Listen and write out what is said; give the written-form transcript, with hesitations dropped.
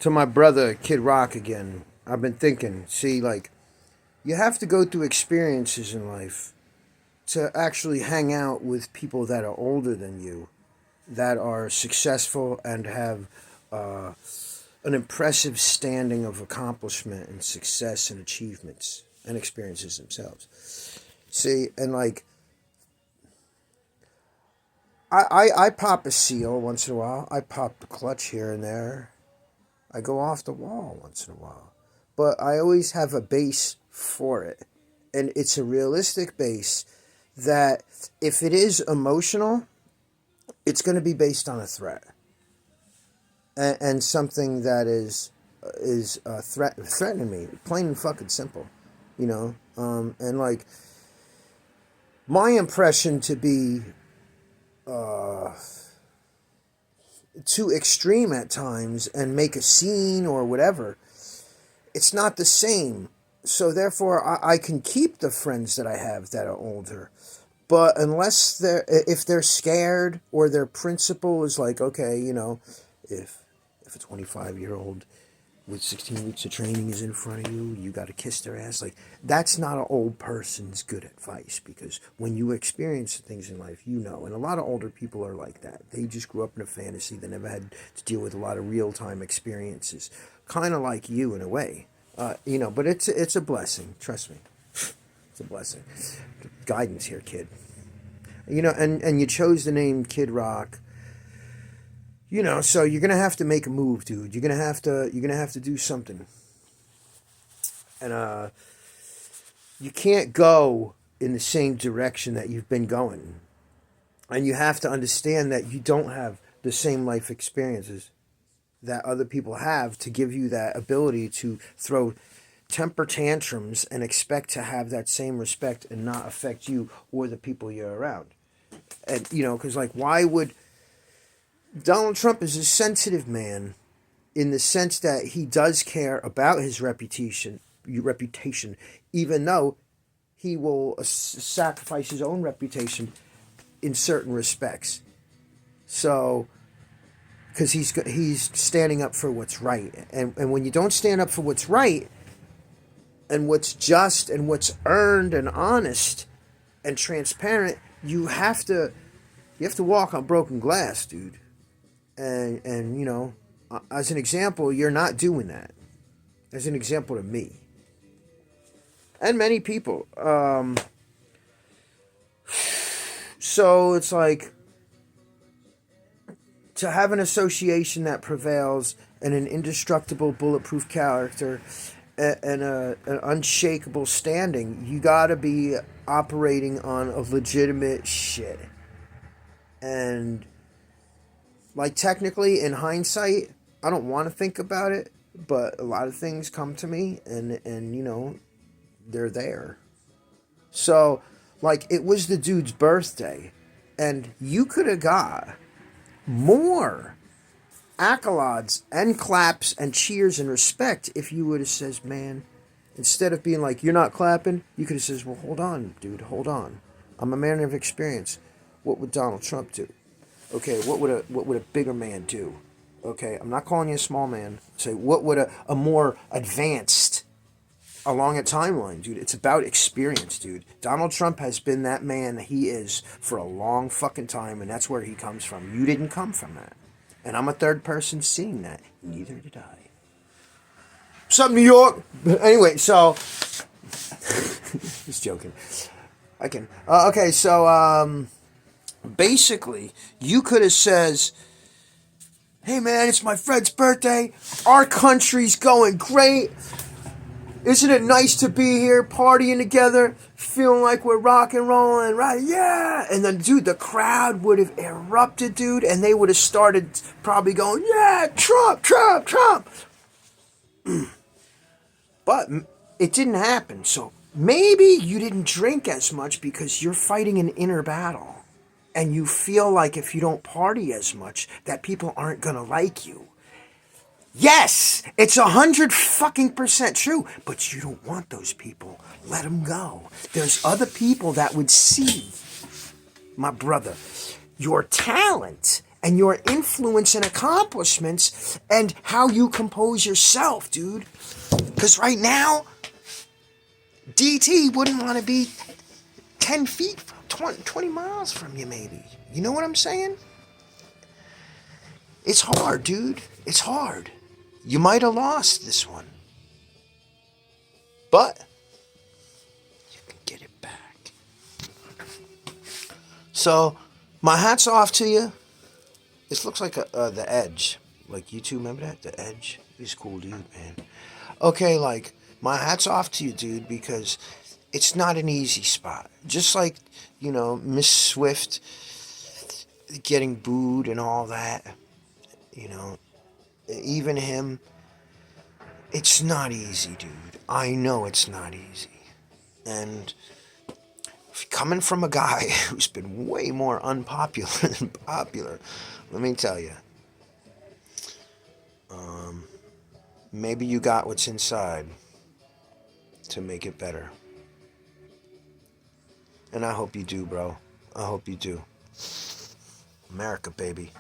To my brother, Kid Rock again. I've been thinking, see, like, you have to go through experiences in life to actually hang out with people that are older than you, that are successful and have uh, an impressive standing of accomplishment and success and achievements and experiences themselves. See, and like, I pop a seal once in a while. I pop the clutch here and there. I go off the wall once in a while. But I always have a base for it. And it's a realistic base that if it is emotional, it's going to be based on a threat. And something that is threatening me, plain and fucking simple, you know. And like my impression to be uh, too extreme at times and make a scene or whatever, it's not the same. So therefore, I can keep the friends that I have that are older, but unless if they're scared or their principle is like, okay, you know, if a 25-year-old with 16 weeks of training is in front of you, you got to kiss their ass. Like, that's not an old person's good advice, because when you experience things in life, you know. And a lot of older people are like that. They just grew up in a fantasy. They never had to deal with a lot of real-time experiences. Kind of like you in a way. You know, but it's a blessing. Trust me. It's a blessing. Guidance here, kid. You know, and you chose the name Kid Rock. You know, so you're gonna have to make a move, dude. You're gonna have to do something. And you can't go in the same direction that you've been going. And you have to understand that you don't have the same life experiences that other people have to give you that ability to throw temper tantrums and expect to have that same respect and not affect you or the people you're around. And, you know, because, like, why would Donald Trump is a sensitive man in the sense that he does care about his reputation, even though he will sacrifice his own reputation in certain respects. So, because he's standing up for what's right, and when you don't stand up for what's right and what's just and what's earned and honest and transparent, you have to walk on broken glass, dude. And you know, as an example, you're not doing that. As an example to me and many people. So it's like, to have an association that prevails and an indestructible, bulletproof character and an unshakable standing, you gotta be operating on a legitimate shit. And like, technically, in hindsight, I don't want to think about it, but a lot of things come to me, and you know, they're there. So, like, it was the dude's birthday, and you could have got more accolades and claps and cheers and respect if you would have says, man, instead of being like, you're not clapping, you could have says, well, hold on, dude, hold on. I'm a man of experience. What would Donald Trump do? Okay, what would a bigger man do? Okay, I'm not calling you a small man. Say, what would a more advanced along a timeline, dude? It's about experience, dude. Donald Trump has been that man that he is for a long fucking time, and that's where he comes from. You didn't come from that. And I'm a third person seeing that. Neither did I. What's up, New York? Anyway, so just joking. I can. Okay, so basically, you could have says, hey man, it's my friend's birthday. Our country's going great. Isn't it nice to be here partying together, feeling like we're rock and rolling, right? Yeah. And then, dude, the crowd would have erupted, dude, and they would have started probably going, yeah, Trump, Trump, Trump. But it didn't happen. So maybe you didn't drink as much because you're fighting an inner battle. And you feel like if you don't party as much, that people aren't going to like you. Yes, it's 100% true, but you don't want those people. Let them go. There's other people that would see, my brother, your talent and your influence and accomplishments and how you compose yourself, dude. Because right now, DT wouldn't want to be 10 feet, 20 miles from you, maybe. You know what I'm saying? It's hard, dude. It's hard. You might have lost this one, but you can get it back. So, my hat's off to you. This looks like The Edge. Like, you two remember that? The Edge? He's a cool dude, man. Okay, like, my hat's off to you, dude, because it's not an easy spot. Just like, Miss Swift getting booed and all that. Even him. It's not easy, dude. I know it's not easy. And coming from a guy who's been way more unpopular than popular, let me tell you, maybe you got what's inside to make it better. And I hope you do, bro. I hope you do. America, baby.